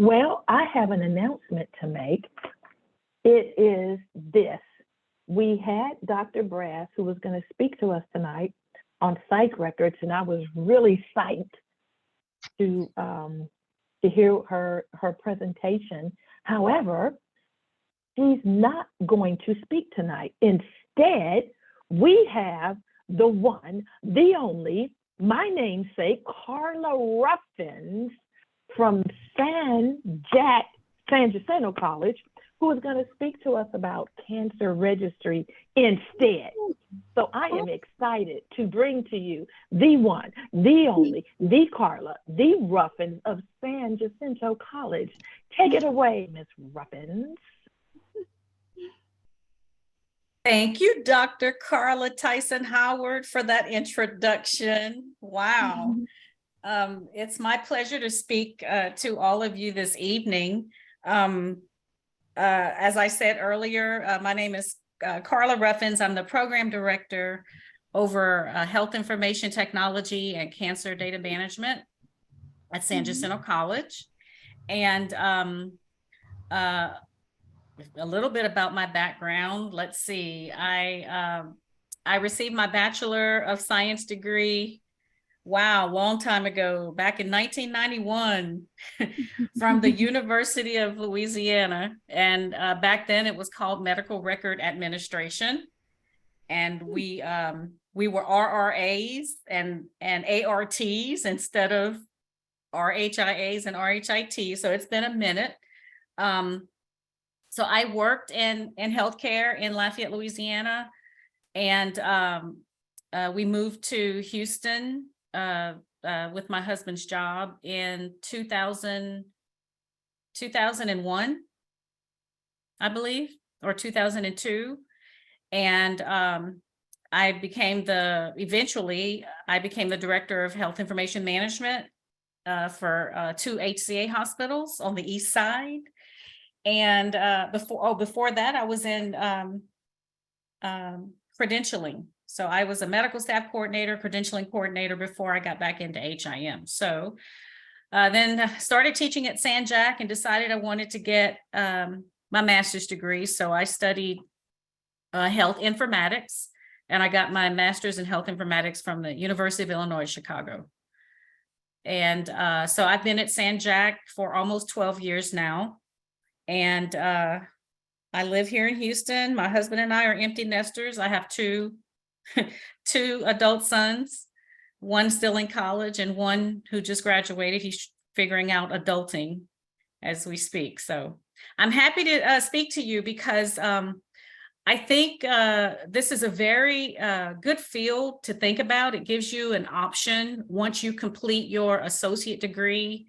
Well, I have an announcement to make. It is this. We had Dr. Brass, who was going to speak to us tonight on psych records, and I was really psyched to hear her presentation. However, she's not going to speak tonight. Instead, we have the one, the only, my namesake, Carla Ruffins from San Jacinto College, who is going to speak to us about Cancer Registry instead. So I am excited to bring to you the one, the only, the Carla, the Ruffins of San Jacinto College. Take it away, Miss Ruffins. Thank you, Dr. Carla Tyson Howard, for that introduction. Wow. It's my pleasure to speak to all of you this evening. As I said earlier, my name is Carla Ruffins. I'm the program director over health information technology and cancer data management at San Jacinto College. And a little bit about my background. Let's see. I received my Bachelor of Science degree. Wow, long time ago, back in 1991 from the University of Louisiana. And back then it was called Medical Record Administration. And we were RRAs and ARTs instead of RHIAs and RHITs. So it's been a minute. So I worked in healthcare in Lafayette, Louisiana, and we moved to Houston with my husband's job in 2001, I believe, or 2002. And eventually I became the director of health information management for 2 HCA hospitals on the East Side. And before that, I was in credentialing. So I was a medical staff coordinator, credentialing coordinator before I got back into HIM. So then started teaching at San Jac and decided I wanted to get my master's degree. So I studied health informatics, and I got my master's in health informatics from the University of Illinois, Chicago. And so I've been at San Jac for almost 12 years now. And I live here in Houston. My husband and I are empty nesters. I have two adult sons, one still in college and one who just graduated. He's figuring out adulting as we speak. So I'm happy to speak to you because I think this is a very good field to think about. It gives you an option once you complete your associate degree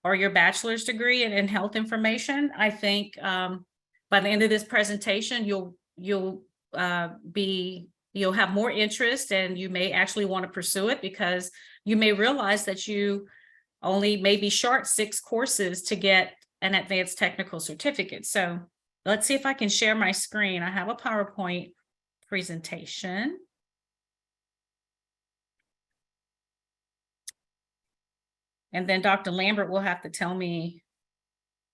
or your bachelor's degree in health information. I think by the end of this presentation, you'll have more interest, and you may actually want to pursue it because you may realize that you only may be short 6 courses to get an advanced technical certificate. So let's see if I can share my screen. I have a PowerPoint presentation. And then Dr. Lambert will have to tell me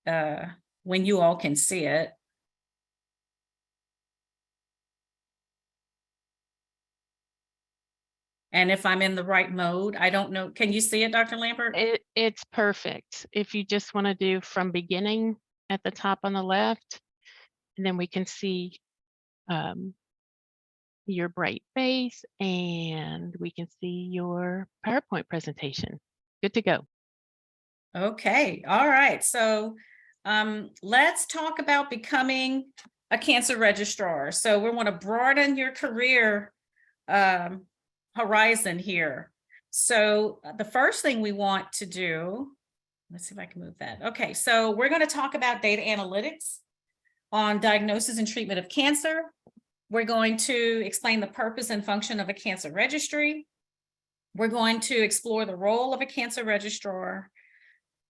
when you all can see it. And if I'm in the right mode, I don't know. Can you see it, Dr. Lambert? It's perfect. If you just want to do from beginning at the top on the left, and then we can see your bright face, and we can see your PowerPoint presentation. Good to go. Okay. All right. So let's talk about becoming a cancer registrar. So we want to broaden your career horizon here. So the first thing we want to do, let's see if I can move that. Okay. So we're going to talk about data analytics on diagnosis and treatment of cancer. We're going to explain the purpose and function of a cancer registry. We're going to explore the role of a cancer registrar.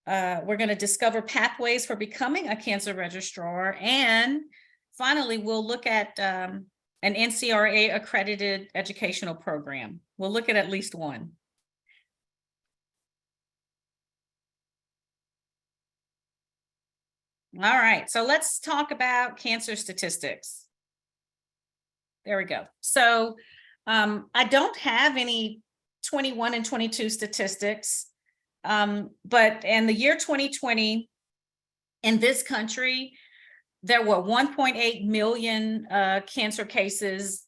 We're going to discover pathways for becoming a cancer registrar. And finally, we'll look at an NCRA accredited educational program. We'll look at least one. All right, so let's talk about cancer statistics. There we go. So I don't have any 21 and 22 statistics, but in the year 2020, in this country, there were 1.8 million cancer cases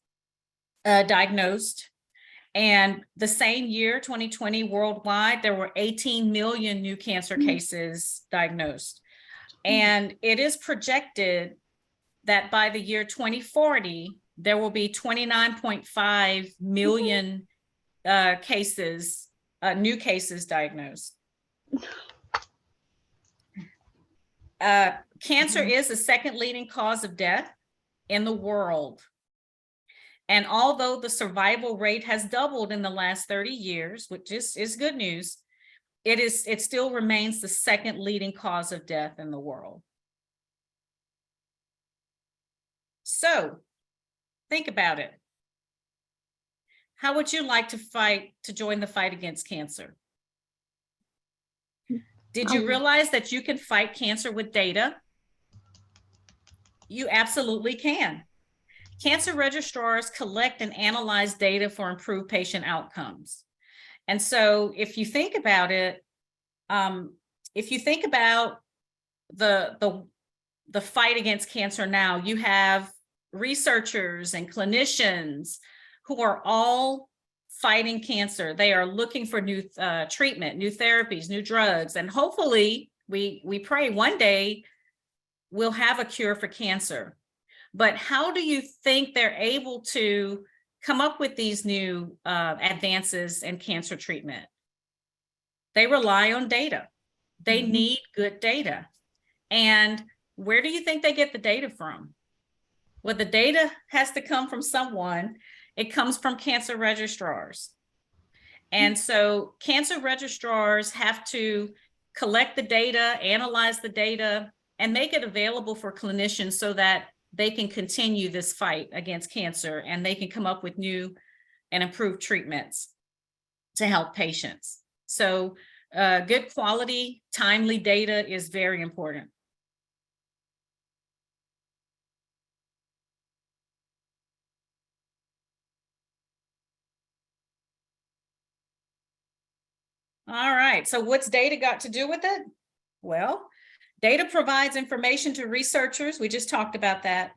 diagnosed. And the same year, 2020, worldwide, there were 18 million new cancer cases diagnosed. And it is projected that by the year 2040, there will be 29.5 million cases, new cases diagnosed. Cancer is the second leading cause of death in the world. And although the survival rate has doubled in the last 30 years, which is good news, it still remains the second leading cause of death in the world. So think about it. How would you like to join the fight against cancer? Did you realize that you can fight cancer with data? You absolutely can. Cancer registrars collect and analyze data for improved patient outcomes. And so if you think about it, if you think about the fight against cancer now, you have researchers and clinicians who are all fighting cancer. They are looking for new treatment, new therapies, new drugs, and hopefully we pray one day we'll have a cure for cancer. But how do you think they're able to come up with these new advances in cancer treatment? They rely on data. They need good data. And where do you think they get the data from? Well, the data has to come from someone. It comes from cancer registrars. And so cancer registrars have to collect the data, analyze the data, and make it available for clinicians so that they can continue this fight against cancer and they can come up with new and improved treatments to help patients. So good quality, timely data is very important. All right, so what's data got to do with it? Well, data provides information to researchers. We just talked about that.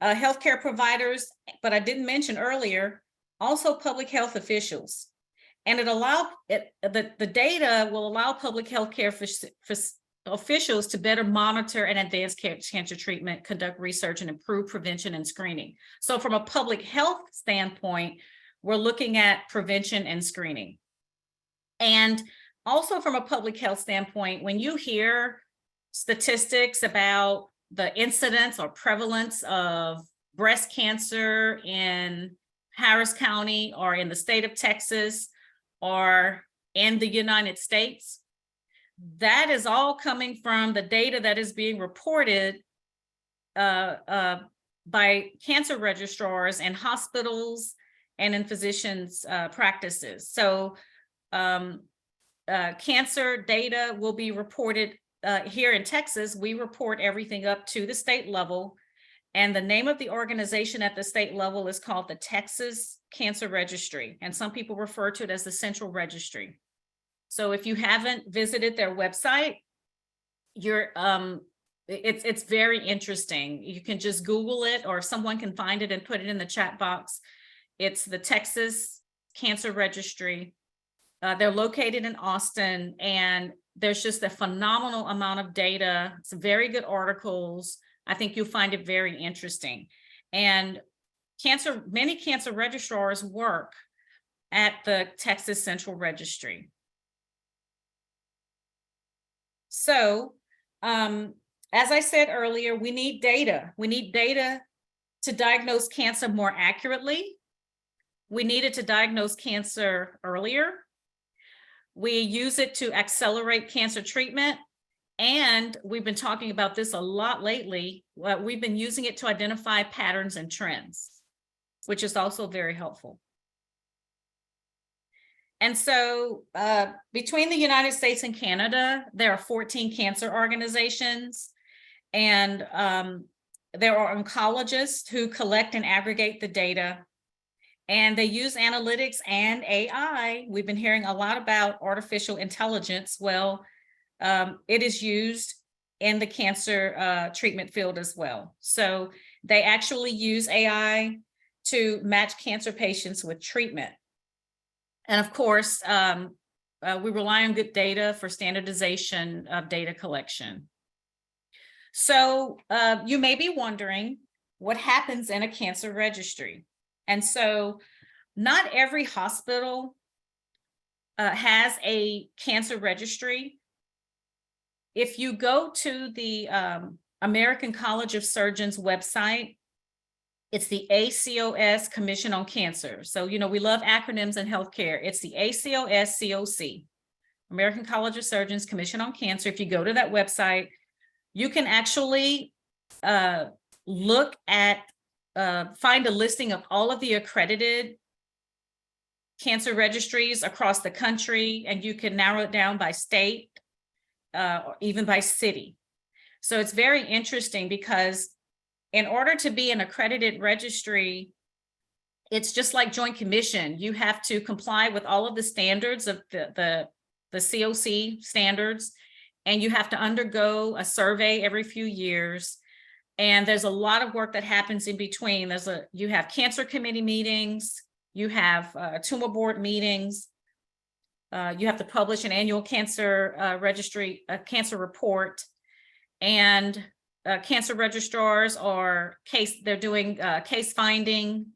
Healthcare providers, but I didn't mention earlier, also public health officials. And the data will allow public health care officials to better monitor and advance cancer treatment, conduct research, and improve prevention and screening. So from a public health standpoint, we're looking at prevention and screening. And also from a public health standpoint, when you hear statistics about the incidence or prevalence of breast cancer in Harris County or in the state of Texas or in the United States, that is all coming from the data that is being reported by cancer registrars in hospitals and in physicians' practices. So cancer data will be reported here in Texas. We report everything up to the state level. And the name of the organization at the state level is called the Texas Cancer Registry. And some people refer to it as the Central Registry. So if you haven't visited their website, it's very interesting. You can just Google it, or someone can find it and put it in the chat box. It's the Texas Cancer Registry. They're located in Austin, and there's just a phenomenal amount of data. Some very good articles. I think you'll find it very interesting. And many cancer registrars work at the Texas Central Registry. So, as I said earlier, we need data. We need data to diagnose cancer more accurately. We needed to diagnose cancer earlier. We use it to accelerate cancer treatment. And we've been talking about this a lot lately. We've been using it to identify patterns and trends, which is also very helpful. And so between the United States and Canada, there are 14 cancer organizations. And there are oncologists who collect and aggregate the data, and they use analytics and AI. We've been hearing a lot about artificial intelligence. Well, it is used in the cancer treatment field as well. So they actually use AI to match cancer patients with treatment. And of course, we rely on good data for standardization of data collection. So you may be wondering what happens in a cancer registry. And so not every hospital has a cancer registry. If you go to the American College of Surgeons website, it's the ACOS Commission on Cancer. So, you know, we love acronyms in healthcare. It's the ACOS COC, American College of Surgeons Commission on Cancer. If you go to that website, you can actually look at, find a listing of all of the accredited cancer registries across the country, and you can narrow it down by state, or even by city. So it's very interesting because in order to be an accredited registry, it's just like Joint Commission. You have to comply with all of the standards of the COC standards, and you have to undergo a survey every few years. And there's a lot of work that happens in between. You have cancer committee meetings, you have tumor board meetings, you have to publish an annual cancer registry, cancer report, and cancer registrars are they're doing case finding,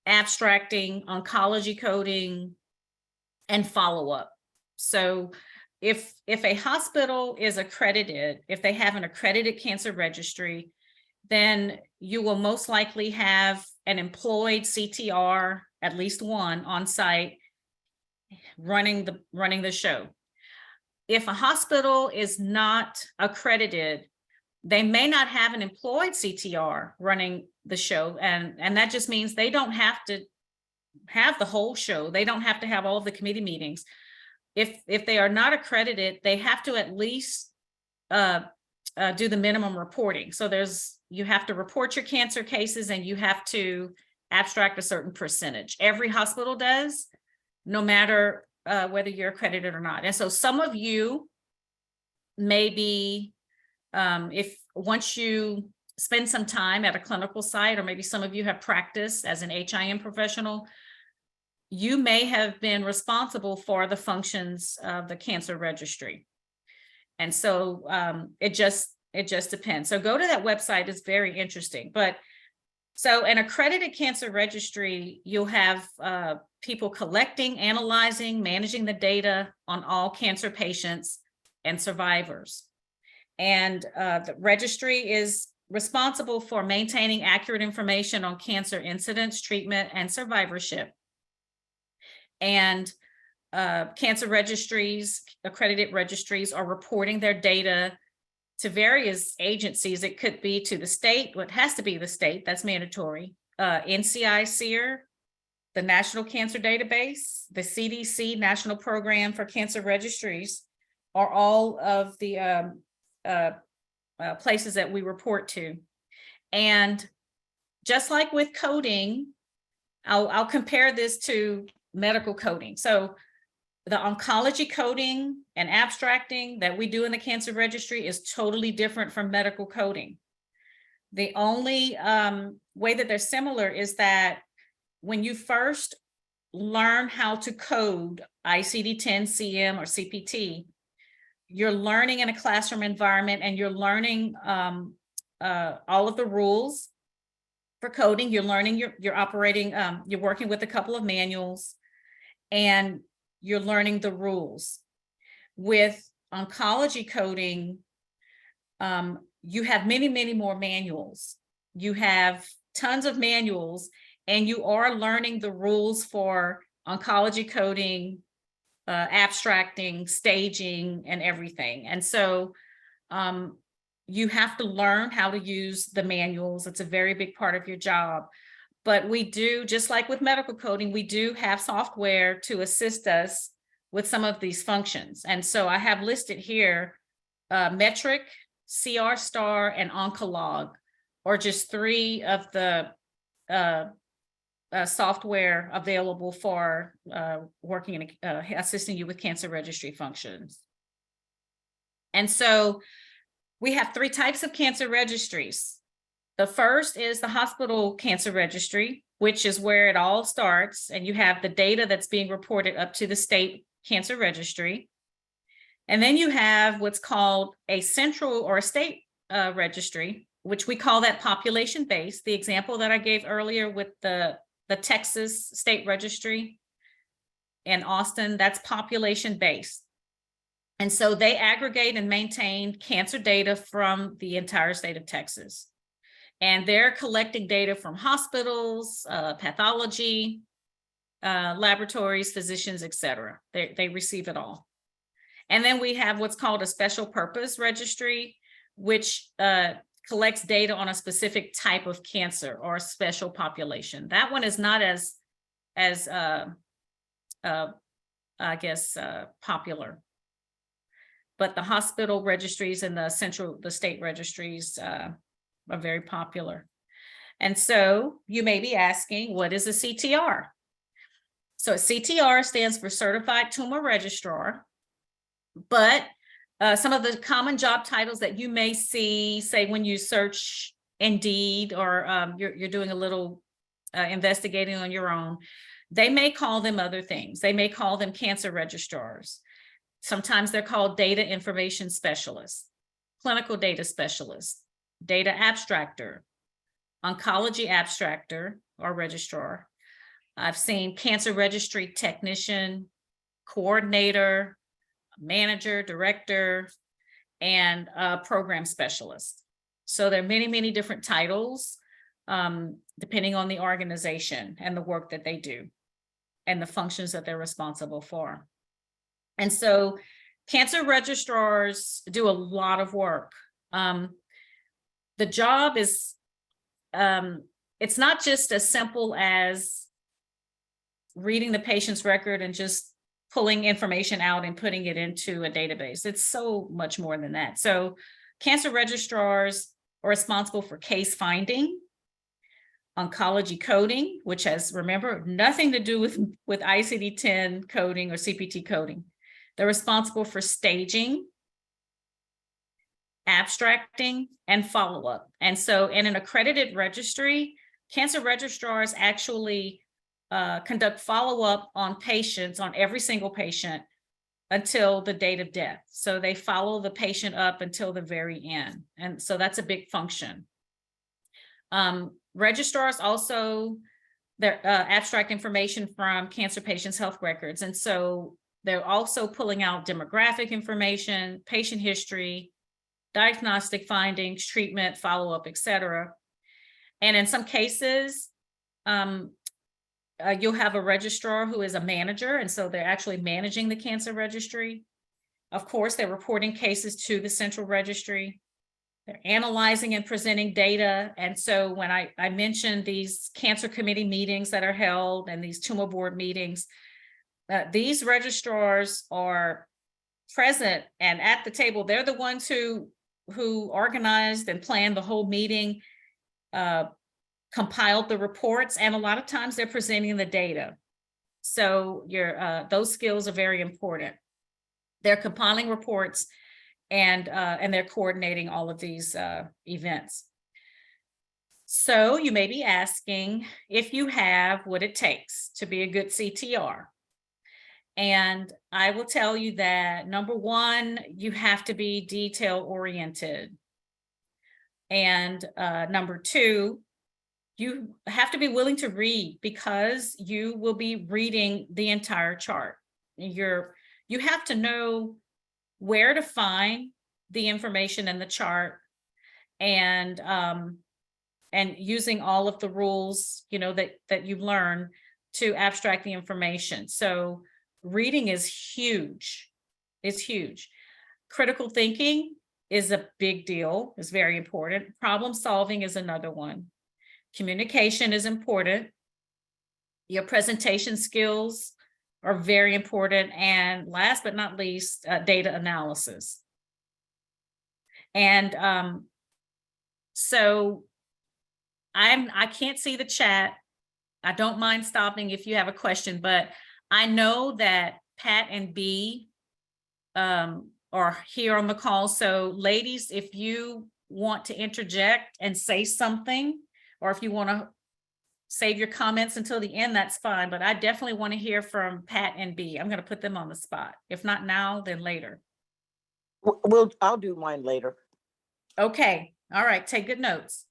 abstracting, oncology coding, and follow-up. So if a hospital is accredited, if they have an accredited cancer registry, then you will most likely have an employed CTR, at least one on site, running the show. If a hospital is not accredited, they may not have an employed CTR running the show, and that just means they don't have to have the whole show. They don't have to have all of the committee meetings. If they are not accredited, they have to at least do the minimum reporting. So you have to report your cancer cases, and you have to abstract a certain percentage. Every hospital does, no matter whether you're accredited or not. And so some of you may be, if once you spend some time at a clinical site, or maybe some of you have practiced as an HIM professional, you may have been responsible for the functions of the cancer registry. And so it just depends. So go to that website. It's very interesting. But so an accredited cancer registry, you'll have people collecting, analyzing, managing the data on all cancer patients and survivors. And the registry is responsible for maintaining accurate information on cancer incidence, treatment, and survivorship. And cancer registries, accredited registries, are reporting their data to various agencies. It could be to the state, well, it has to be the state, that's mandatory. NCI SEER, the National Cancer Database, the CDC, National Program for Cancer Registries, are all of the places that we report to. And just like with coding, I'll compare this to medical coding. So the oncology coding and abstracting that we do in the cancer registry is totally different from medical coding. The only way that they're similar is that when you first learn how to code ICD-10, CM, or CPT, you're learning in a classroom environment, and you're learning all of the rules for coding. You're learning, you're operating, you're working with a couple of manuals, and you're learning the rules. With oncology coding, you have many, many more manuals. You have tons of manuals, and you are learning the rules for oncology coding, abstracting, staging, and everything. And so you have to learn how to use the manuals. It's a very big part of your job. But we do, just like with medical coding, we do have software to assist us with some of these functions. And so I have listed here Metric, CR Star, and Oncolog are just 3 of the software available for working in assisting you with cancer registry functions. And so we have 3 types of cancer registries. The first is the hospital cancer registry, which is where it all starts, and you have the data that's being reported up to the state cancer registry. And then you have what's called a central or a state registry, which we call that population-based. The example that I gave earlier with the Texas State Registry in Austin, that's population-based. And so they aggregate and maintain cancer data from the entire state of Texas. And they're collecting data from hospitals, pathology, laboratories, physicians, et cetera. They receive it all. And then we have what's called a special purpose registry, which collects data on a specific type of cancer or a special population. That one is not as popular. But the hospital registries and the state registries are very popular. And so you may be asking, what is a CTR? So a CTR stands for Certified Tumor Registrar, but some of the common job titles that you may see, say when you search Indeed or you're doing a little investigating on your own, they may call them other things. They may call them cancer registrars. Sometimes they're called data information specialists, clinical data specialists, data abstractor, oncology abstractor or registrar. I've seen cancer registry technician, coordinator, manager, director, and program specialist. So there are many, many different titles depending on the organization and the work that they do and the functions that they're responsible for. And so cancer registrars do a lot of work. The job is, it's not just as simple as reading the patient's record and just pulling information out and putting it into a database. It's so much more than that. So cancer registrars are responsible for case finding, oncology coding, which has, remember, nothing to do with ICD-10 coding or CPT coding. They're responsible for staging, abstracting, and follow-up. And so in an accredited registry, cancer registrars actually conduct follow-up on patients, on every single patient, until the date of death. So they follow the patient up until the very end. And so that's a big function. Registrars also, they're abstract information from cancer patients' health records. And so they're also pulling out demographic information, patient history, diagnostic findings, treatment, follow-up, et cetera. And in some cases, you'll have a registrar who is a manager, and so they're actually managing the cancer registry. Of course, they're reporting cases to the central registry. They're analyzing and presenting data. And so when I mentioned these cancer committee meetings that are held and these tumor board meetings, these registrars are present and at the table. They're the ones who organized and planned the whole meeting, compiled the reports, and a lot of times they're presenting the data. So those skills are very important. They're compiling reports and they're coordinating all of these events. So you may be asking if you have what it takes to be a good CTR. And I will tell you that, number one, you have to be detail oriented. And number two, you have to be willing to read, because you will be reading the entire chart. You have to know where to find the information in the chart, and using all of the rules, that you've learned to abstract the information. So reading is huge. It's huge. Critical thinking is a big deal. It's very important. Problem solving is another one. Communication is important. Your presentation skills are very important. And last but not least, data analysis. And so I can't see the chat. I don't mind stopping if you have a question, but I know that Pat and B are here on the call. So ladies, if you want to interject and say something, or if you want to save your comments until the end, that's fine. But I definitely want to hear from Pat and B. I'm going to put them on the spot. If not now, then later. I'll do mine later. Okay. All right. Take good notes.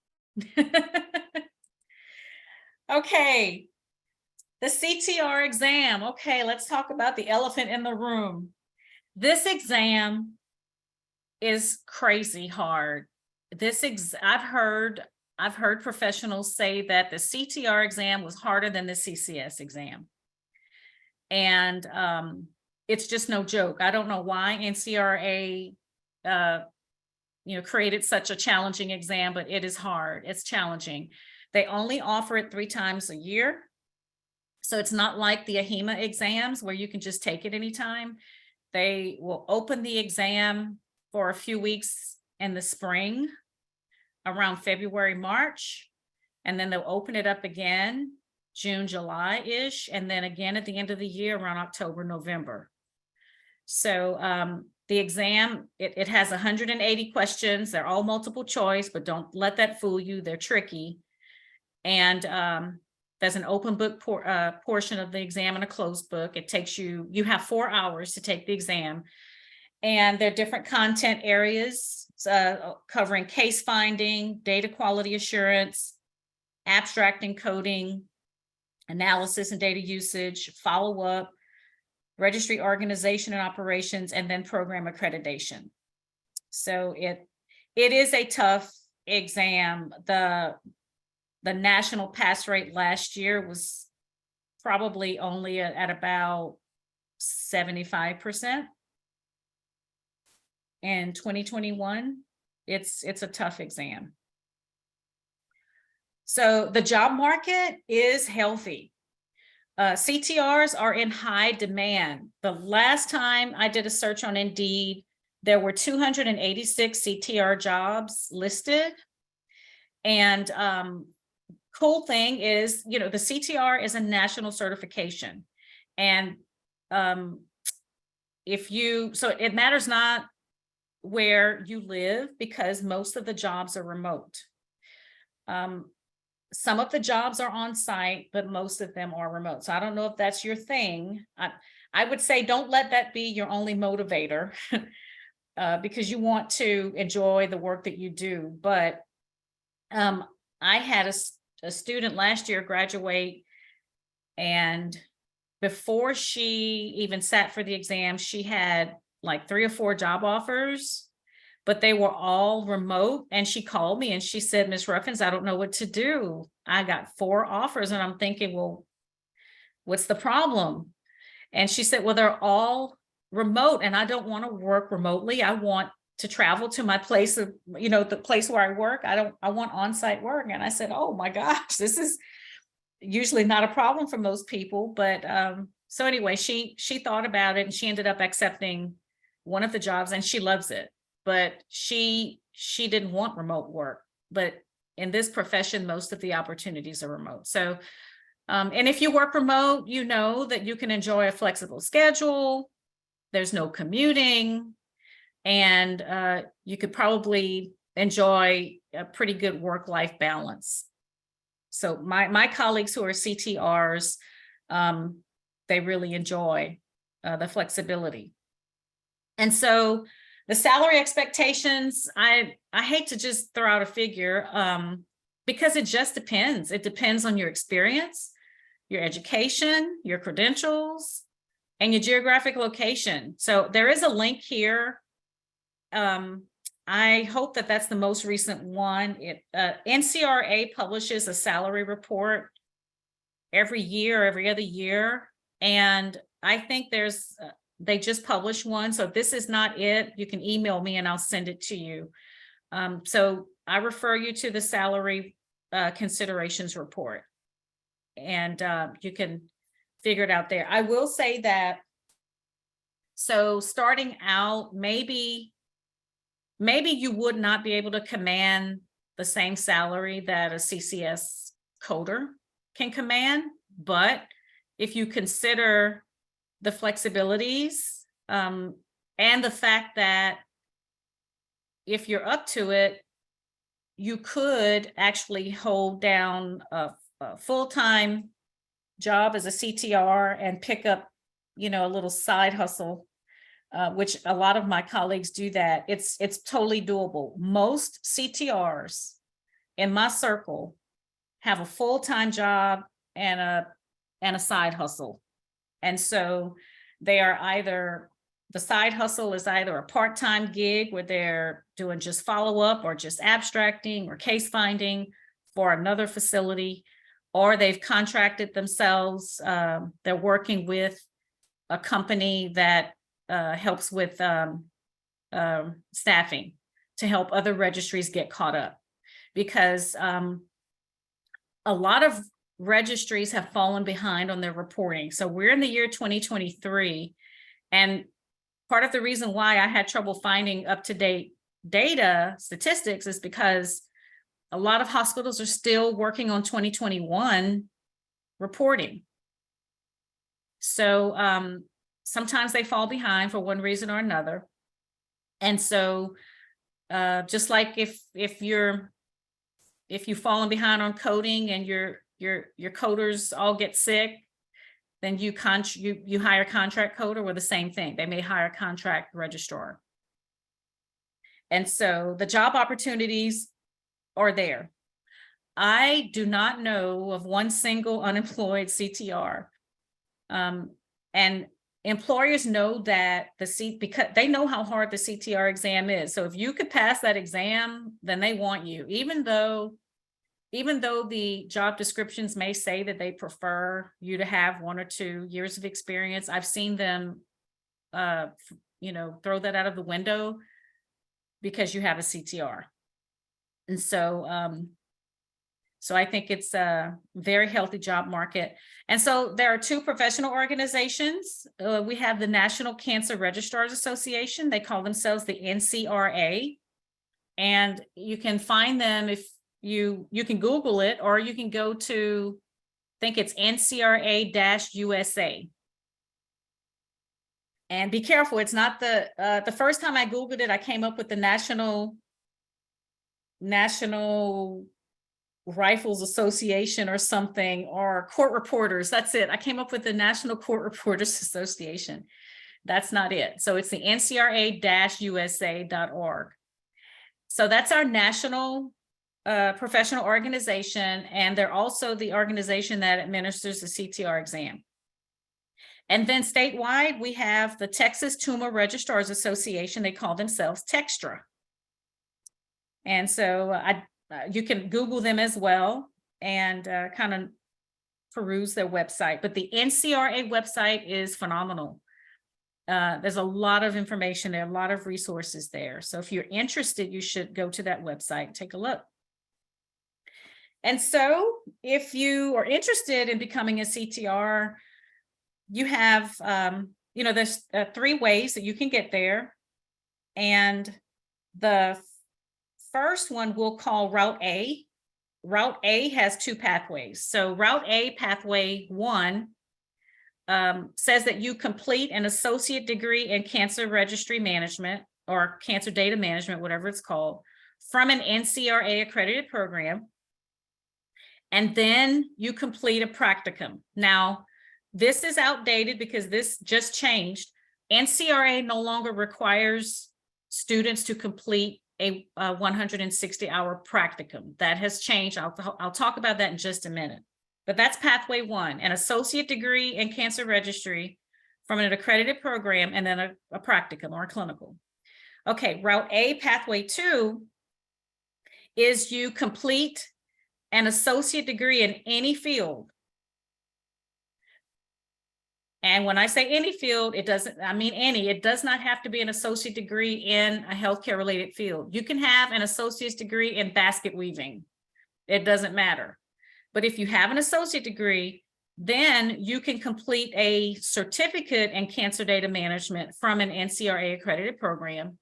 Okay. The CTR exam. Okay. Let's talk about the elephant in the room. This exam is crazy hard. I've heard professionals say that the CTR exam was harder than the CCS exam. And it's just no joke. I don't know why NCRA created such a challenging exam, but it is hard. It's challenging. They only offer it 3 times a year. So it's not like the AHIMA exams where you can just take it anytime. They will open the exam for a few weeks in the spring, around February, March, and then they'll open it up again June, July-ish, and then again at the end of the year around October, November. So the exam, it has 180 questions. They're all multiple choice, but don't let that fool you. They're tricky. And there's an open book portion of the exam and a closed book. It takes you have 4 hours to take the exam. And there are different content areas covering case finding, data quality assurance, abstract encoding, analysis and data usage, follow-up, registry organization and operations, and then program accreditation. So it is a tough exam. The national pass rate last year was probably only at about 75%. In 2021, it's a tough exam. So the job market is healthy. CTRs are in high demand. The last time I did a search on Indeed, there were 286 CTR jobs listed. And cool thing is, the CTR is a national certification. And so it matters not where you live, because most of the jobs are remote. Some of the jobs are on site, but most of them are remote. So I don't know if that's your thing. I would say don't let that be your only motivator because you want to enjoy the work that you do. But I had a student last year graduate, and before she even sat for the exam, she had like 3 or 4 job offers, but they were all remote. And she called me and she said, "Ms. Ruffins, I don't know what to do. I got 4 offers." And I'm thinking, well, what's the problem? And she said, well, they're all remote and I don't want to work remotely. I want to travel to my place of, the place where I work. I want on-site work. And I said, oh my gosh, this is usually not a problem for most people. But so anyway, she thought about it and she ended up accepting one of the jobs and she loves it. But she didn't want remote work. But in this profession, most of the opportunities are remote. So, and if you work remote, you know that you can enjoy a flexible schedule. There's no commuting, and you could probably enjoy a pretty good work-life balance. So my colleagues who are CTRs, they really enjoy the flexibility. And so the salary expectations, I hate to just throw out a figure because it just depends. It depends on your experience, your education, your credentials, and your geographic location. So there is a link here. I hope that that's the most recent one. NCRA publishes a salary report every year, every other year. And I think they just published one. So if this is not it, you can email me and I'll send it to you. So I refer you to the salary considerations report, and you can figure it out there. I will say that, so starting out, maybe maybe you would not be able to command the same salary that a CCS coder can command, but if you consider the flexibilities and the fact that if you're up to it, you could actually hold down a full-time job as a CTR and pick up, you know, a little side hustle, which a lot of my colleagues do that. It's totally doable. Most CTRs in my circle have a full-time job and a side hustle. And so they are either, the side hustle is either a part-time gig where they're doing just follow-up or just abstracting or case finding for another facility, or they've contracted themselves. They're working with a company that helps with staffing to help other registries get caught up, because a lot of registries have fallen behind on their reporting. So we're in the year 2023, and part of the reason why I had trouble finding up-to-date data statistics is because a lot of hospitals are still working on 2021 reporting. So sometimes they fall behind for one reason or another. And so just like if you've fallen behind on coding and your coders all get sick, then you hire a contract coder, or the same thing. They may hire a contract registrar. And so the job opportunities are there. I do not know of one single unemployed CTR. And employers know that because they know how hard the CTR exam is. So if you could pass that exam, then they want you, even though the job descriptions may say that they prefer you to have 1 or 2 years of experience. I've seen them, throw that out of the window because you have a CTR. And so, so I think it's a very healthy job market. And so there are 2 professional organizations. We have the National Cancer Registrars Association. They call themselves the NCRA. And you can find them if you can Google it, or you can go to, I think it's NCRA-USA. And be careful, it's not the first time I Googled it, I came up with the National Rifles Association or something, or Court Reporters. That's it. I came up with the National Court Reporters Association. That's not it. So it's the NCRA-USA.org. So that's our national professional organization, and they're also the organization that administers the CTR exam. And then statewide, we have the Texas Tumor Registrars Association. They call themselves Textra. And so you can Google them as well and kind of peruse their website. But the NCRA website is phenomenal. There's a lot of information there, a lot of resources there. So if you're interested, you should go to that website and take a look. And so if you are interested in becoming a CTR, you have, there's 3 ways that you can get there. And the first one we'll call Route A. Route A has 2 pathways. So Route A, pathway 1, says that you complete an associate degree in cancer registry management or cancer data management, whatever it's called, from an NCRA accredited program. And then you complete a practicum. Now, this is outdated because this just changed. NCRA no longer requires students to complete a 160-hour practicum. That has changed. I'll talk about that in just a minute. But that's pathway 1, an associate degree in cancer registry from an accredited program, and then a practicum or a clinical. Okay, Route A, pathway 2 is you complete an associate degree in any field. And when I say any field, it does not have to be an associate degree in a healthcare related field. You can have an associate's degree in basket weaving. It doesn't matter. But if you have an associate degree, then you can complete a certificate in cancer data management from an NCRA accredited program.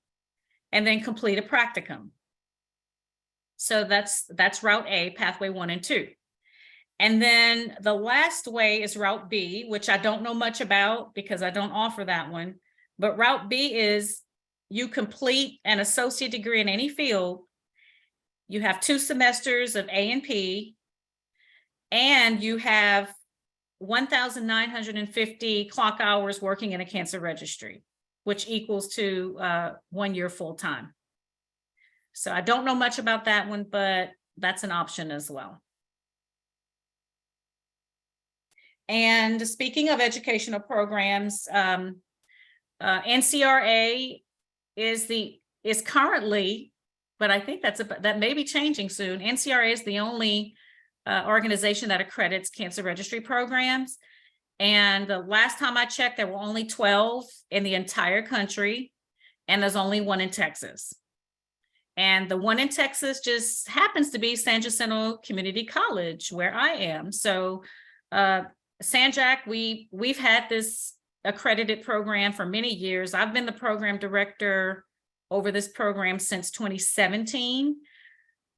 and then complete a practicum. So that's route A, pathway 1 and 2. And then the last way is route B, which I don't know much about because I don't offer that one. But route B is you complete an associate degree in any field. You have 2 semesters of A and P, and you have 1,950 clock hours working in a cancer registry, which equals to 1 year full time. So I don't know much about that one, but that's an option as well. And speaking of educational programs, NCRA is currently, but I think that may be changing soon. NCRA is the only organization that accredits cancer registry programs. And the last time I checked, there were only 12 in the entire country, and there's only 1 in Texas. And the one in Texas just happens to be San Jacinto Community College, where I am. So SanJack, we've had this accredited program for many years. I've been the program director over this program since 2017.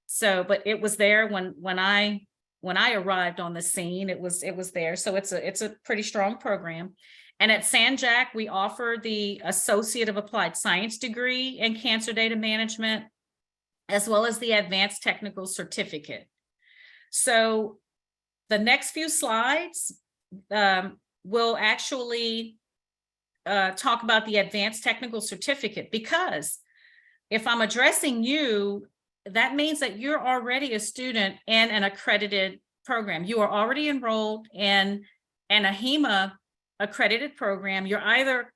So, but it was there when I arrived on the scene, it was there. So it's a pretty strong program. And at SanJack, we offer the Associate of Applied Science degree in Cancer Data Management, as well as the Advanced Technical Certificate. So the next few slides will actually talk about the Advanced Technical Certificate, because if I'm addressing you, that means that you're already a student in an accredited program. You are already enrolled in a HIMA accredited program. You're either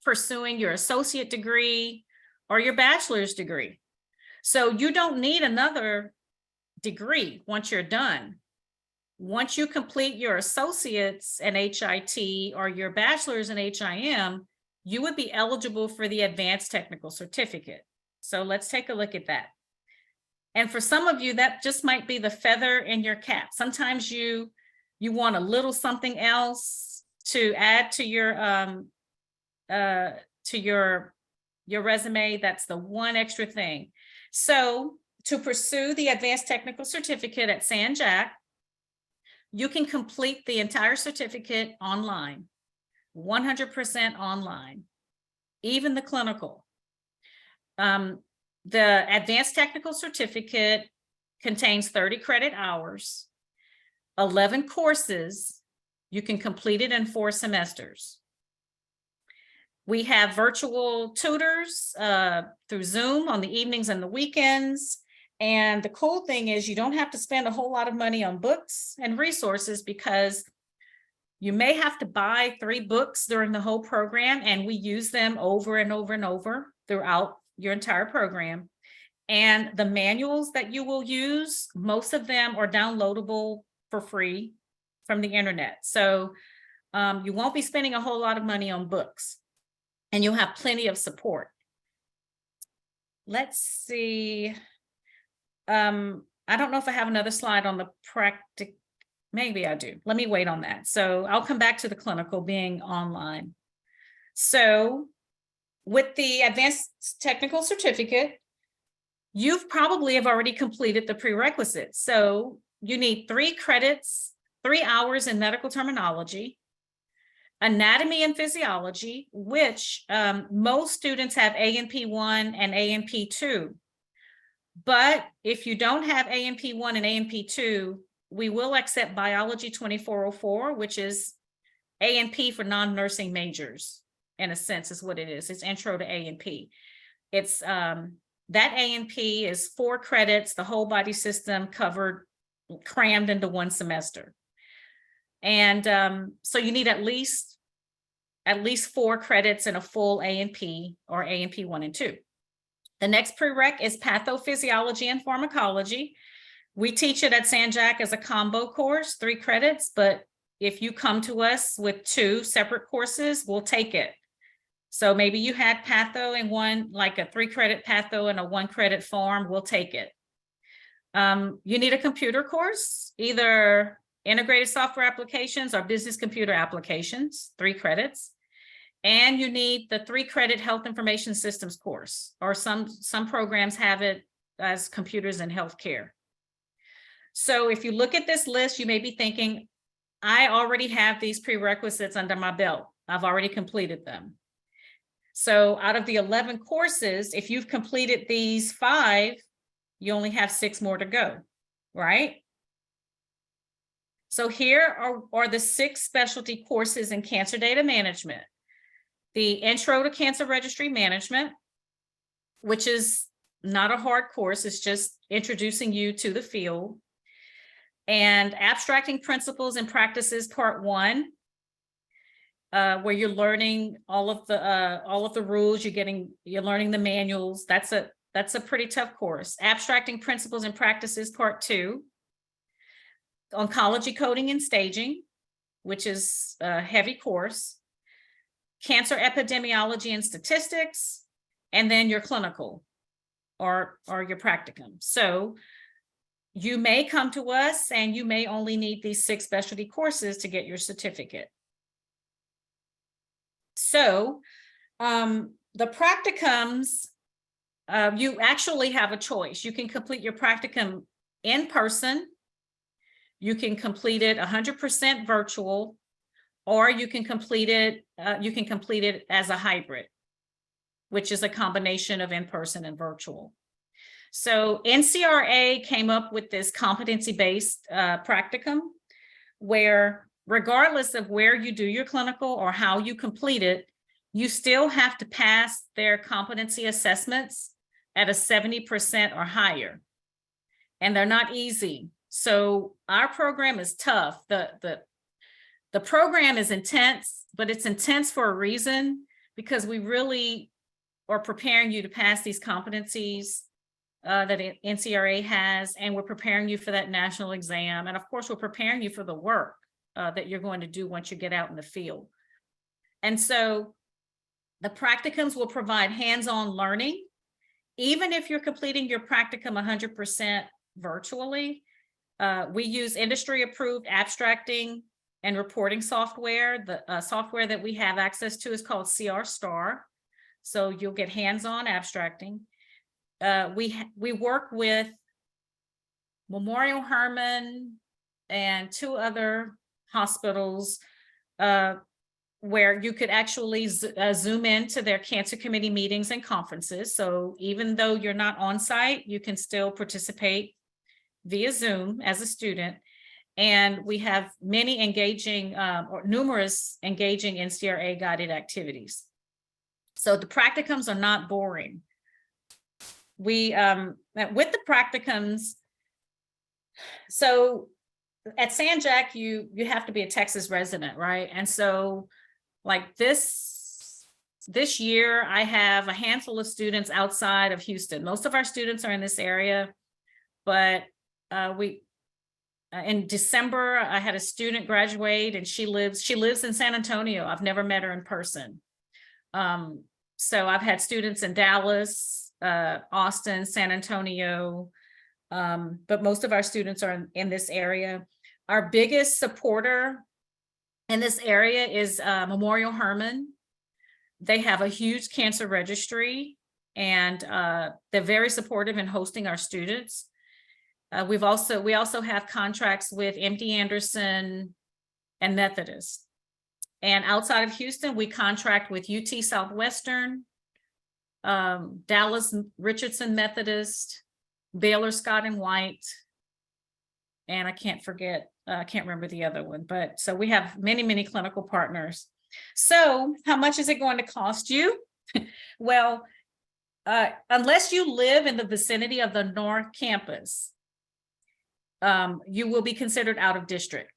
pursuing your associate degree or your bachelor's degree. So you don't need another degree once you're done. Once you complete your associates in HIT or your bachelor's in HIM, you would be eligible for the Advanced Technical Certificate. So let's take a look at that. And for some of you, that just might be the feather in your cap. Sometimes you want a little something else to add to your resume. That's the one extra thing. So to pursue the Advanced Technical Certificate at SanJack, you can complete the entire certificate online, 100% online, even the clinical. The Advanced Technical Certificate contains 30 credit hours, 11 courses. You can complete it in 4 semesters. We have virtual tutors through Zoom on the evenings and the weekends. And the cool thing is you don't have to spend a whole lot of money on books and resources, because you may have to buy 3 books during the whole program, and we use them over and over and over throughout your entire program. And the manuals that you will use, most of them are downloadable for free from the internet. So you won't be spending a whole lot of money on books, and you'll have plenty of support. Let's see. I don't know if I have another slide on the practice. Maybe I do. Let me wait on that. So I'll come back to the clinical being online. So with the Advanced Technical Certificate, you've probably have already completed the prerequisites. So you need 3 credits, 3 hours in medical terminology, anatomy and physiology, which most students have A&P1 and A&P2. But if you don't have A&P1 and A&P2, we will accept Biology 2404, which is A&P for non-nursing majors, in a sense, is what it is. It's intro to A&P. It's that A&P is 4 credits, the whole body system covered, crammed into 1 semester. And so you need at least 4 credits in a full A&P or A&P 1 and 2. The next prereq is pathophysiology and pharmacology. We teach it at SanJack as a combo course, 3 credits, but if you come to us with 2 separate courses, we'll take it. So maybe you had patho in one, like a 3-credit patho and a 1-credit pharm, we'll take it. You need a computer course, either integrated software applications or business computer applications, 3 credits. And you need the 3-credit health information systems course, or some programs have it as computers and healthcare. So if you look at this list, you may be thinking, I already have these prerequisites under my belt. I've already completed them. So out of the 11 courses, if you've completed these 5, you only have 6 more to go, right? So here are the 6 specialty courses in cancer data management. The Intro to Cancer Registry Management, which is not a hard course, it's just introducing you to the field. And Abstracting Principles and Practices Part 1, where you're learning all of the rules, you're learning the manuals. That's a pretty tough course. Abstracting Principles and Practices Part 2, Oncology Coding and Staging, which is a heavy course. Cancer Epidemiology and Statistics, and then your clinical or your practicum. So you may come to us and you may only need these 6 specialty courses to get your certificate. So the practicums, you actually have a choice. You can complete your practicum in person, you can complete it 100% virtual, or you can complete it as a hybrid, which is a combination of in-person and virtual. So NCRA came up with this competency-based practicum, where regardless of where you do your clinical or how you complete it, you still have to pass their competency assessments at a 70% or higher. And they're not easy. So our program is tough. The program is intense, but it's intense for a reason, because we really are preparing you to pass these competencies that NCRA has, and we're preparing you for that national exam. And of course, we're preparing you for the work that you're going to do once you get out in the field. And so the practicums will provide hands-on learning. Even if you're completing your practicum 100% virtually, we use industry-approved abstracting and reporting software. The software that we have access to is called CR Star. So you'll get hands-on abstracting. We work with Memorial Hermann and 2 other hospitals where you could actually zoom into their cancer committee meetings and conferences. So even though you're not on site, you can still participate via Zoom as a student. And we have many engaging or numerous engaging NCRA guided activities. So the practicums are not boring. We with the practicums, so at San Jac, you have to be a Texas resident, right? And so like this year, I have a handful of students outside of Houston. Most of our students are in this area, but in December, I had a student graduate, and she lives in San Antonio. I've never met her in person. So I've had students in Dallas, Austin, San Antonio, but most of our students are in this area. Our biggest supporter in this area is Memorial Hermann. They have a huge cancer registry, and they're very supportive in hosting our students. We also have contracts with MD Anderson and Methodist. And outside of Houston, we contract with UT Southwestern, Dallas Richardson Methodist, Baylor Scott and White, and I can't remember the other one, but so we have many, many clinical partners. So how much is it going to cost you? Well, unless you live in the vicinity of the North Campus, you will be considered out of district.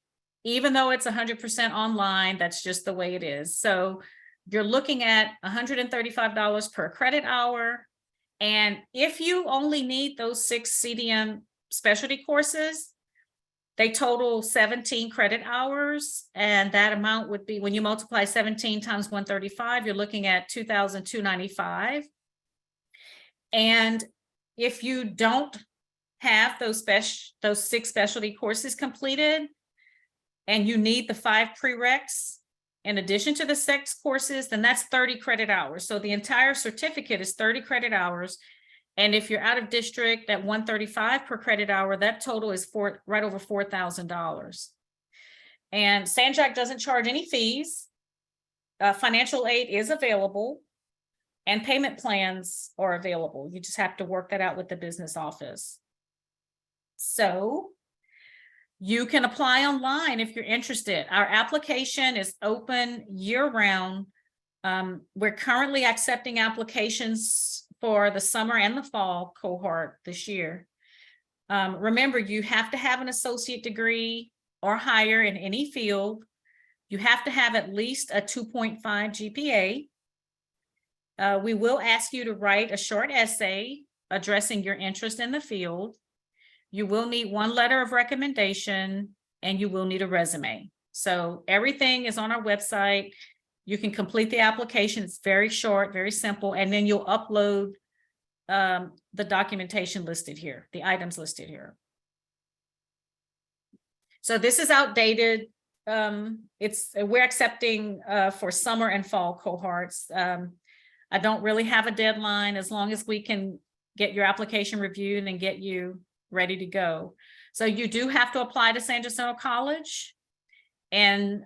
Even though it's 100% online, that's just the way it is. So you're looking at $135 per credit hour. And if you only need those 6 CDM specialty courses, they total 17 credit hours. And that amount would be, when you multiply 17 times 135, you're looking at $2,295. And if you don't have those 6 specialty courses completed, and you need the 5 prereqs in addition to the 6 courses, then that's 30 credit hours. So the entire certificate is 30 credit hours. And if you're out of district at 135 per credit hour, that total is right over $4,000. And Sanjak doesn't charge any fees. Financial aid is available, and payment plans are available. You just have to work that out with the business office. So you can apply online if you're interested. Our application is open year-round. We're currently accepting applications for the summer and the fall cohort this year. Remember, you have to have an associate degree or higher in any field. You have to have at least a 2.5 GPA. We will ask you to write a short essay addressing your interest in the field. You will need 1 letter of recommendation, and you will need a resume. So everything is on our website. You can complete the application. It's very short, very simple, and then you'll upload the documentation listed here, the items listed here. So this is outdated. We're accepting for summer and fall cohorts. I don't really have a deadline, as long as we can get your application reviewed and get you ready to go. So you do have to apply to San Jacinto College, and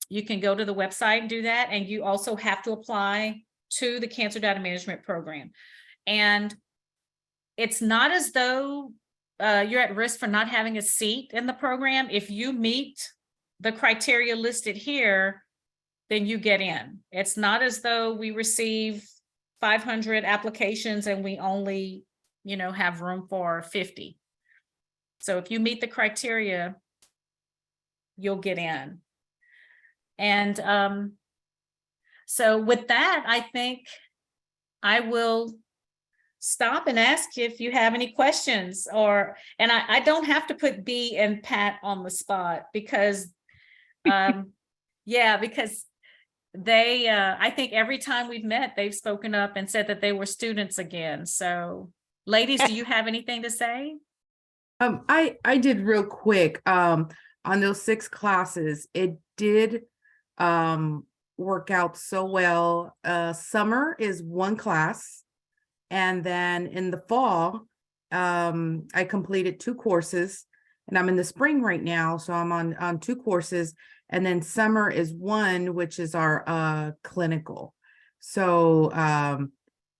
you can go to the website and do that. And you also have to apply to the Cancer Data Management Program. And it's not as though you're at risk for not having a seat in the program. If you meet the criteria listed here, then you get in. It's not as though we receive 500 applications and we only, have room for 50. So if you meet the criteria, you'll get in. And so with that, I think I will stop and ask if you have any questions, and I don't have to put B and Pat on the spot because, because they, I think every time we've met, they've spoken up and said that they were students again. So ladies, do you have anything to say? I did real quick, on those 6 classes, it did, work out so well. Summer is 1 class. And then in the fall, I completed 2 courses, and I'm in the spring right now. So I'm on 2 courses, and then summer is 1, which is our clinical. So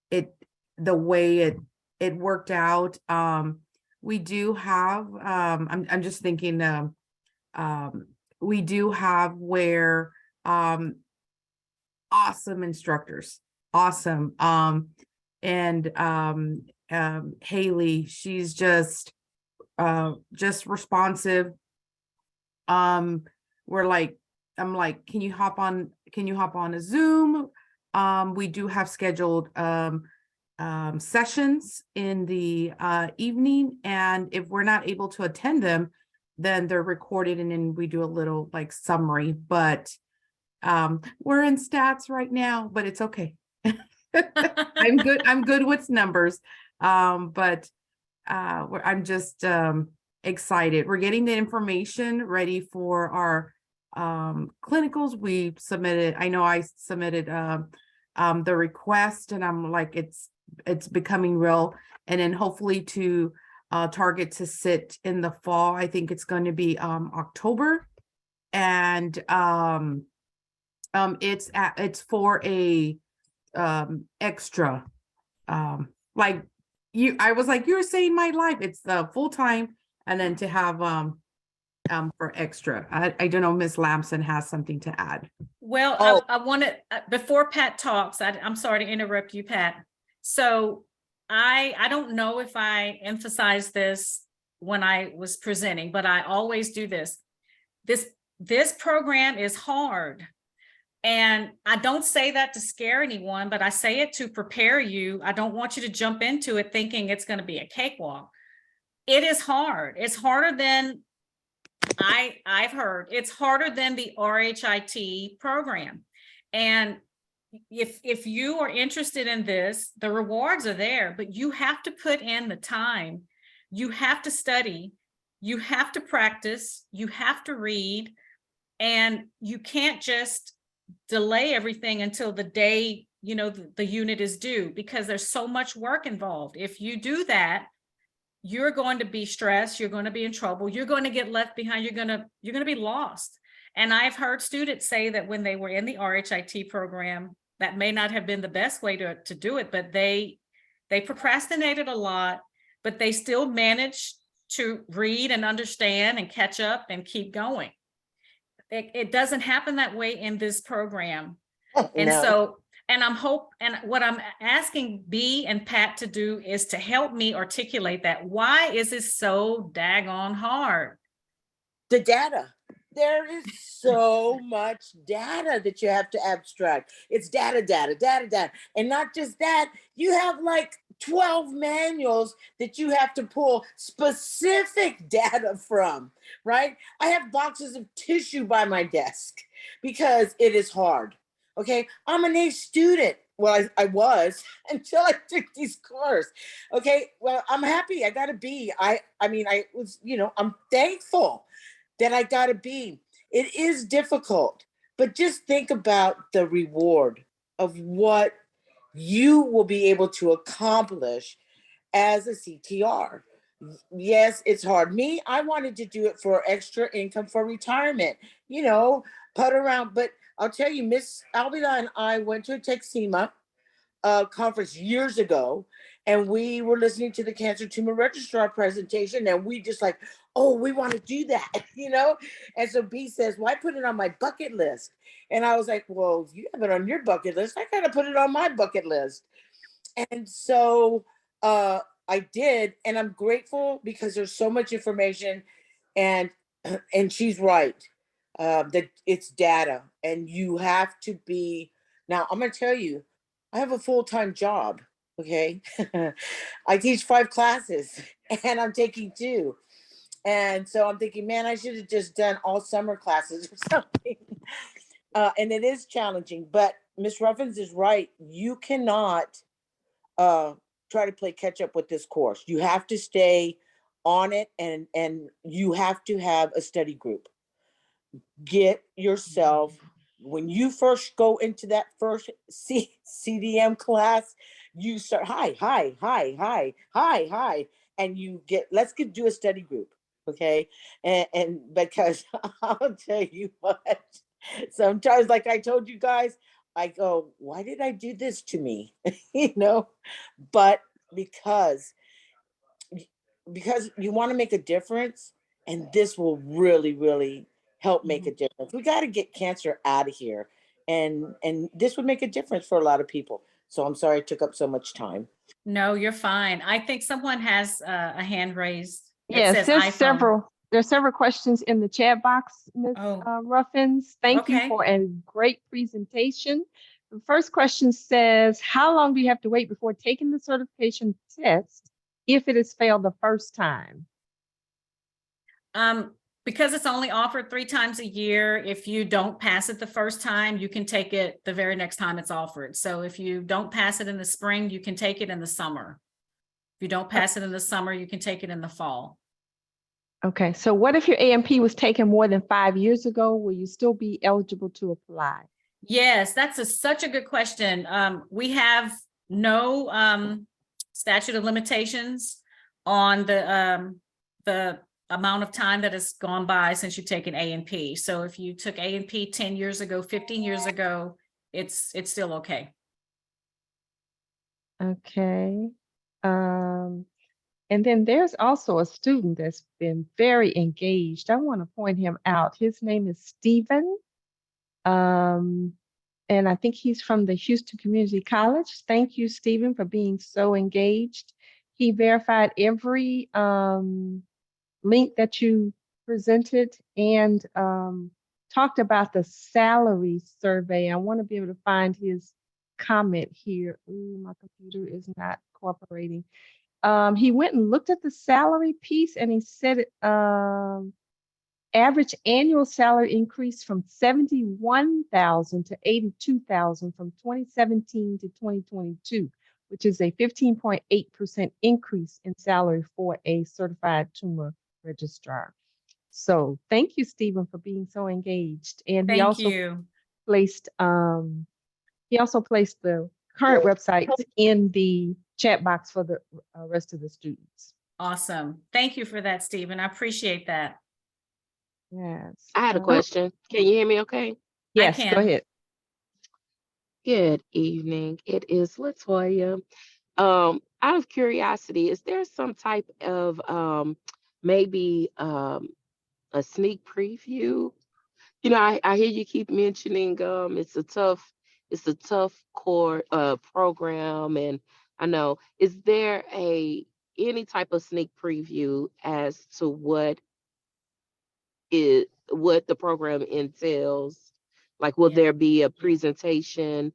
the way it worked out, we do have, I'm just thinking, we do have where awesome instructors, awesome. And Haley, she's just responsive. We're like, I'm like, can you hop on a Zoom? We do have scheduled sessions in the evening, and if we're not able to attend them, then they're recorded, and then we do a little like summary. But we're in stats right now, but it's okay. I'm good with numbers. But I'm just excited. We're getting the information ready for our clinicals. I submitted the request, and I'm like, it's becoming real. And then hopefully to target to sit in the fall. I think it's going to be October, and it's for a extra, like I was like, you're saying my life. It's full time, and then to have for extra. I don't know, Miss Lamson has something to add. Well, I want to, before Pat talks, I'm sorry to interrupt you, Pat. So I don't know if I emphasized this when I was presenting, but I always do this. This program is hard. And I don't say that to scare anyone, but I say it to prepare you. I don't want you to jump into it thinking it's going to be a cakewalk. It is hard. It's harder than I've heard. It's harder than the RHIT program. And if you are interested in this, the rewards are there, but you have to put in the time. You have to study. You have to practice. You have to read. And you can't just delay everything until the day, you know, the unit is due, because there's so much work involved. If you do that, you're going to be stressed, you're going to be in trouble, you're going to get left behind, you're going to be lost. And I've heard students say that when they were in the RHIT program, that may not have been the best way to do it, but they procrastinated a lot, but they still managed to read and understand and catch up and keep going. It doesn't happen that way in this program. And No. so, and what I'm asking B and Pat to do is to help me articulate that. Why is it so daggone hard? The data. There is so much data that you have to abstract. It's data. And not just that, you have like 12 manuals that you have to pull specific data from, right? I have boxes of tissue by my desk because it is hard. Okay, I'm an A student. Well, I was until I took these courses. Okay, well, I'm happy. I got a B. I mean, I was, I'm thankful that I got a B. It is difficult, but just think about the reward of what you will be able to accomplish as a CTR. Yes, it's hard. Me, I wanted to do it for extra income for retirement, put around. But I'll tell you, Miss Albida and I went to a Texima conference years ago, and we were listening to the Cancer Tumor Registrar presentation, and we just like, oh, we want to do that, And so B says, well, I put it on my bucket list. And I was like, well, you have it on your bucket list. I got to put it on my bucket list. And so I did, and I'm grateful because there's so much information, and she's right, that it's data, and you have to be. Now, I'm going to tell you, I have a full-time job, okay? I teach 5 classes, and I'm taking 2. And so I'm thinking, man, I should have just done all summer classes or something. And it is challenging, but Miss Ruffins is right. You cannot try to play catch up with this course. You have to stay on it, and you have to have a study group. Get yourself, when you first go into that first CDM class, you start hi, and you do a study group, okay? And because I'll tell you what, sometimes, like I told you guys, I go, why did I do this to me? But because you want to make a difference, and this will really, really help make a difference. We got to get cancer out of here, and this would make a difference for a lot of people. So I'm sorry it took up so much time. No, you're fine. I think someone has a hand raised. It Yes, says there's iPhone. several questions in the chat box, Ms. Oh. Ruffins. Thank you Okay. for a great presentation. The first question says, how long do you have to wait before taking the certification test if it is failed the first time? Because it's only offered 3 times a year, if you don't pass it the first time, you can take it the very next time it's offered. So if you don't pass it in the spring, you can take it in the summer. If you don't pass it in the summer, you can take it in the fall. Okay, so what if your AMP was taken more than 5 years ago? Will you still be eligible to apply? Yes, that's such a good question. We have no statute of limitations on the amount of time that has gone by since you've taken A&P. So if you took A&P 10 years ago, 15 years ago, it's still okay. Okay. And then there's also a student that's been very engaged. I want to point him out. His name is Stephen. And I think he's from the Houston Community College. Thank you, Stephen, for being so engaged. He verified every link that you presented, and talked about the salary survey. I want to be able to find his comment here. Ooh, my computer is not cooperating. He went and looked at the salary piece, and he said average annual salary increased from 71,000 to 82,000 from 2017 to 2022, which is a 15.8% increase in salary for a certified tumor registrar. So thank you, Stephen, for being so engaged. And he Thank also you. placed, he also placed the current website in the chat box for the rest of the students. Awesome. Thank you for that, Stephen. I appreciate that. Yes. I had a question. Can you hear me okay? Yes, can. go ahead. Good evening. It is Latoya. Out of curiosity, is there some type of maybe a sneak preview? You know, I hear you keep mentioning it's a tough core program, and I know, is there any type of sneak preview as to what the program entails? Like, will Yeah. there be a presentation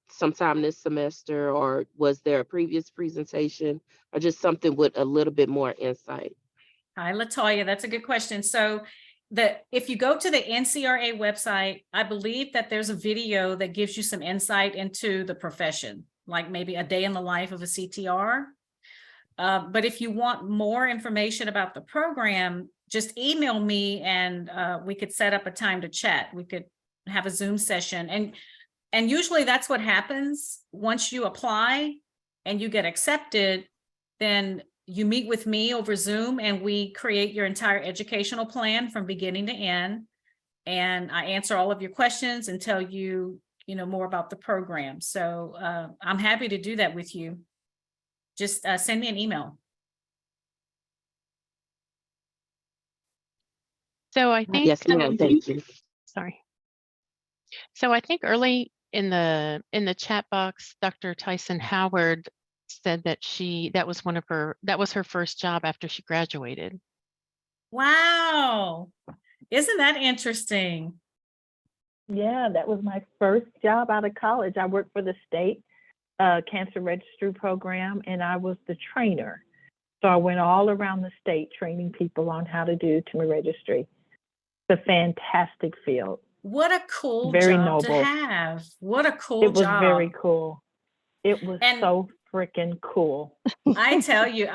sometime this semester, or was there a previous presentation, or just something with a little bit more insight? Hi, Latoya. That's a good question. So if you go to the NCRA website, I believe that there's a video that gives you some insight into the profession, like maybe a day in the life of a CTR. But if you want more information about the program, just email me and we could set up a time to chat. We could have a Zoom session. And usually that's what happens. Once you apply and you get accepted, then you meet with me over Zoom and we create your entire educational plan from beginning to end. And I answer all of your questions and tell you, more about the program. So I'm happy to do that with you. Just send me an email. So I think, Yes, ma'am. Thank you. sorry. So I think early in the chat box, Dr. Tyson Howard said that that was her first job after she graduated. Wow. Isn't that interesting? Yeah, that was my first job out of college. I worked for the state cancer registry program, and I was the trainer. So I went all around the state training people on how to do tumor registry. It's a fantastic field. What a cool Very job noble. to have. What a cool It was job. very cool. It was And so freaking cool. I tell you,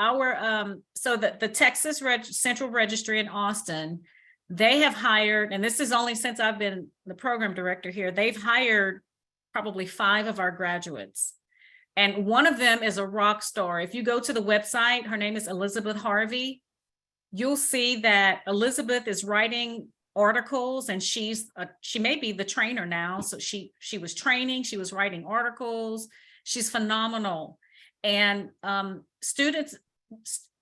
so the Texas Central Registry in Austin, they have hired, and this is only since I've been the program director here, they've hired probably 5 of our graduates. And one of them is a rock star. If you go to the website, her name is Elizabeth Harvey. You'll see that Elizabeth is writing articles, and she may be the trainer now. So she was training, she was writing articles. She's phenomenal. And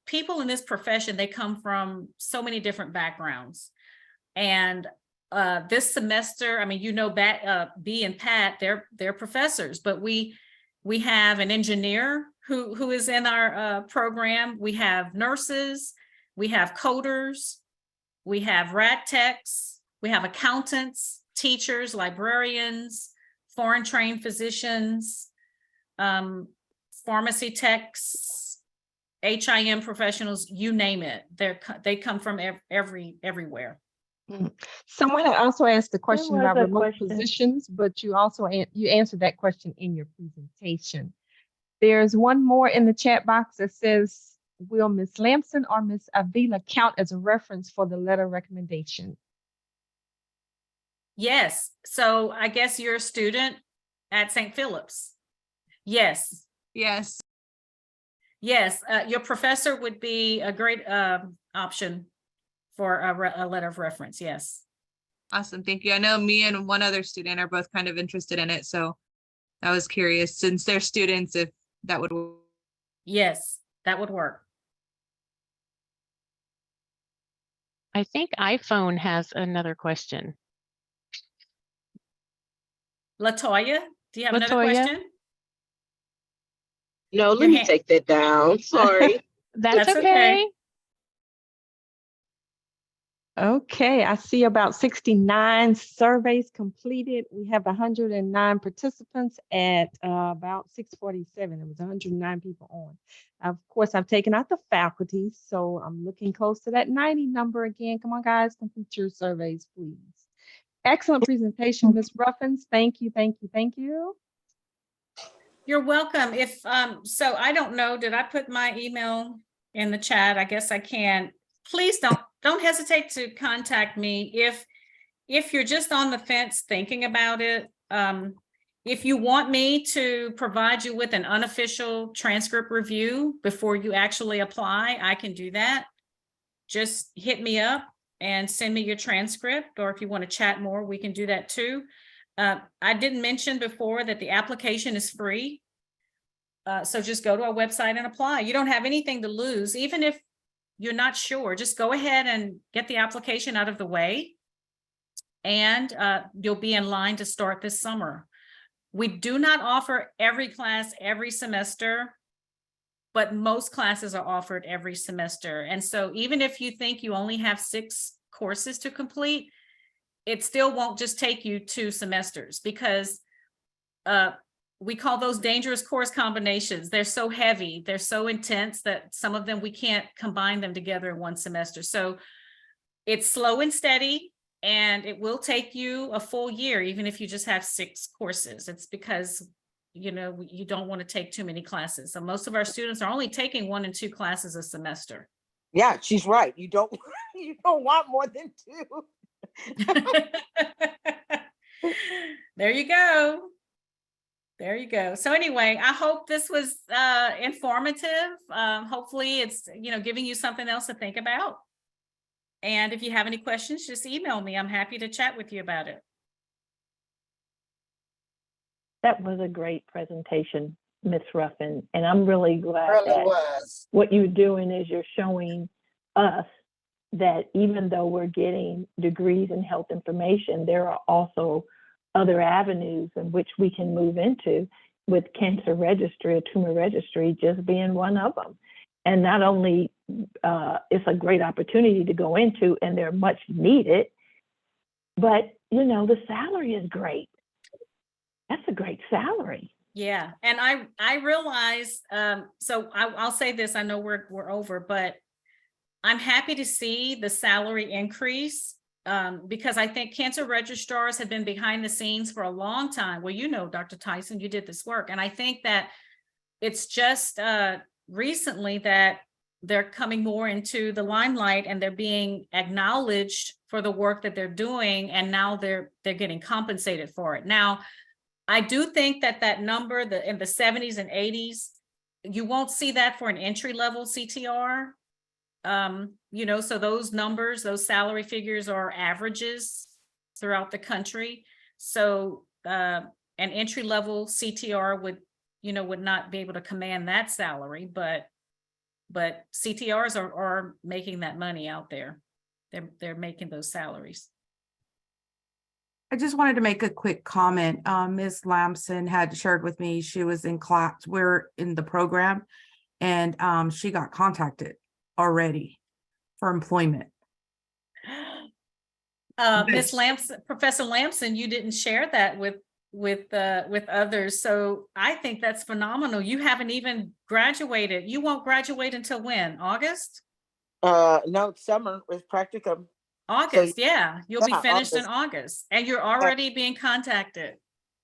people in this profession, they come from so many different backgrounds. And this semester, I mean, B and Pat, they're professors, but we have an engineer who is in our program. We have nurses, we have coders, we have rad techs, we have accountants, teachers, librarians, foreign trained physicians, pharmacy techs, HIM professionals, you name it. They come from everywhere. Someone had also asked the question was about a remote question. positions, but you also you answered that question in your presentation. There's one more in the chat box that says, will Ms. Lamson or Ms. Avila count as a reference for the letter recommendation? Yes. So I guess you're a student at St. Philip's. Yes. Yes. Yes. Your professor would be a great option for a letter of reference. Yes. Awesome. Thank you. I know me and one other student are both kind of interested in it. So I was curious, since they're students, if that would work. Yes, that would work. I think iPhone has another question. Latoya, do you have another Latoya? question? No, let Your me hand- take that down. Sorry. That's okay. okay. Okay, I see about 69 surveys completed. We have 109 participants at about 6:47. There was 109 people on. Of course, I've taken out the faculty, so I'm looking close to that 90 number again. Come on, guys, complete your surveys, please. Excellent presentation, Ms. Ruffins. Thank you, thank you, thank you. You're welcome. If so I don't know, did I put my email in the chat? I guess I can. Please don't hesitate to contact me if you're just on the fence thinking about it, if you want me to provide you with an unofficial transcript review before you actually apply, I can do that. Just hit me up and send me your transcript, or if you want to chat more, we can do that too. I didn't mention before that the application is free. So just go to our website and apply. You don't have anything to lose. Even if you're not sure, just go ahead and get the application out of the way. And you'll be in line to start this summer. We do not offer every class every semester, but most classes are offered every semester. And so even if you think you only have 6 courses to complete, it still won't just take you 2 semesters, because we call those dangerous course combinations. They're so heavy, they're so intense that some of them we can't combine them together in one semester. So it's slow and steady, and it will take you a full year, even if you just have 6 courses. It's because, you know, you don't want to take too many classes. So most of our students are only taking 1 and 2 classes a semester. Yeah, she's right. You don't you don't want more than 2. There you go. There you go. So anyway, I hope this was informative. Hopefully it's, you know, giving you something else to think about. And if you have any questions, just email me. I'm happy to chat with you about it. That was a great presentation, Ms. Ruffin, and I'm really glad Really that was. what you're doing is you're showing us that even though we're getting degrees in health information, there are also other avenues in which we can move into, with cancer registry or tumor registry just being one of them. And not only it's a great opportunity to go into, and they're much needed, but you know, the salary is great. That's a great salary. Yeah, and I realize, so I'll say this, I know we're over, but I'm happy to see the salary increase, because I think cancer registrars have been behind the scenes for a long time. Well, you know, Dr. Tyson, you did this work, and I think that it's just recently that they're coming more into the limelight, and they're being acknowledged for the work that they're doing, and now they're getting compensated for it. Now, I do think that number, in the 70s and 80s, you won't see that for an entry level CTR. You know, so those numbers, those salary figures are averages throughout the country. So an entry level CTR would not be able to command that salary, but CTRs are making that money out there. They're making those salaries. I just wanted to make a quick comment. Ms. Lamson had shared with me, she was in class, we're in the program, and she got contacted already for employment. Ms. Lamson, Professor Lamson, you didn't share that with others. So I think that's phenomenal. You haven't even graduated. You won't graduate until when? August? No, it's summer with practicum. August, yeah. You'll be yeah, finished in August. August, and you're already being contacted.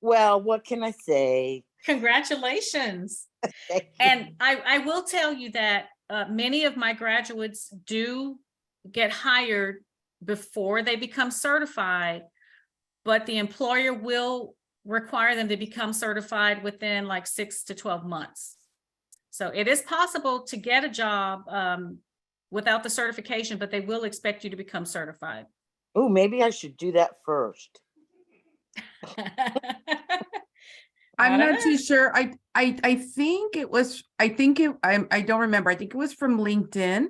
Well, what can I say? Congratulations. Thank you. And I will tell you that many of my graduates do get hired before they become certified, but the employer will require them to become certified within like 6 to 12 months. So it is possible to get a job without the certification, but they will expect you to become certified. Oh, maybe I should do that first. I'm not too sure. I think it was, I don't remember. I think it was from LinkedIn.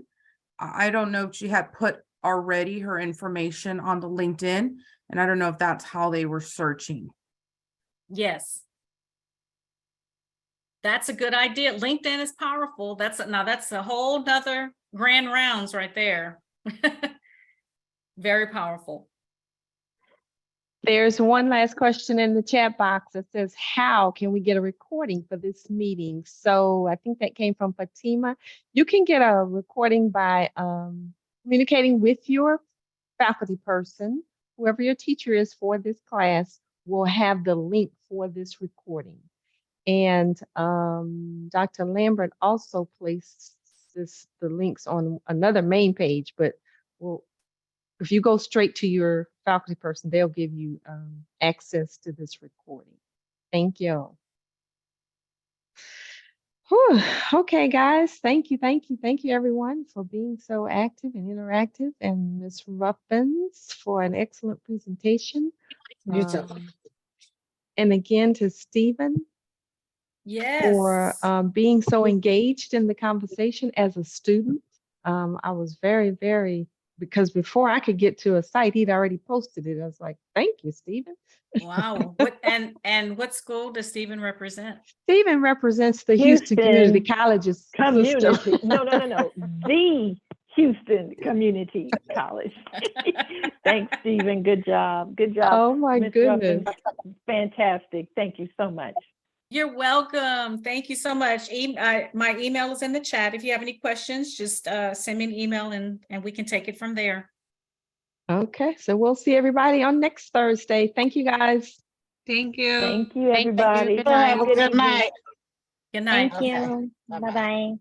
I don't know if she had put already her information on the LinkedIn, and I don't know if that's how they were searching. Yes. That's a good idea. LinkedIn is powerful. That's a whole nother grand rounds right there. Very powerful. There's one last question in the chat box that says, how can we get a recording for this meeting? So I think that came from Fatima. You can get a recording by communicating with your faculty person. Whoever your teacher is for this class will have the link for this recording. And Dr. Lambert also placed the links on another main page, but we'll if you go straight to your faculty person, they'll give you access to this recording. Thank you. Whew. Okay, guys. Thank you, everyone, for being so active and interactive, and Ms. Ruffins for an excellent presentation. You too. And again to Stephen for Yes. being so engaged in the conversation as a student. I was very, very, because before I could get to a site, he'd already posted it. I was like, thank you, Stephen. Wow. What and what school does Stephen represent? Stephen represents the Houston Community Colleges system. Community. No. The Houston Community College. Thanks, Stephen. Good job. Good job. Oh my Ms. goodness. Ruffins. Fantastic. Thank you so much. You're welcome. Thank you so much. My email is in the chat. If you have any questions, just send me an email and we can take it from there. Okay, so we'll see everybody on next Thursday. Thank you, guys. Thank you. Thank you, Thank you. everybody. Good night. Have a good evening. Good night. Thank you. Okay. Bye-bye.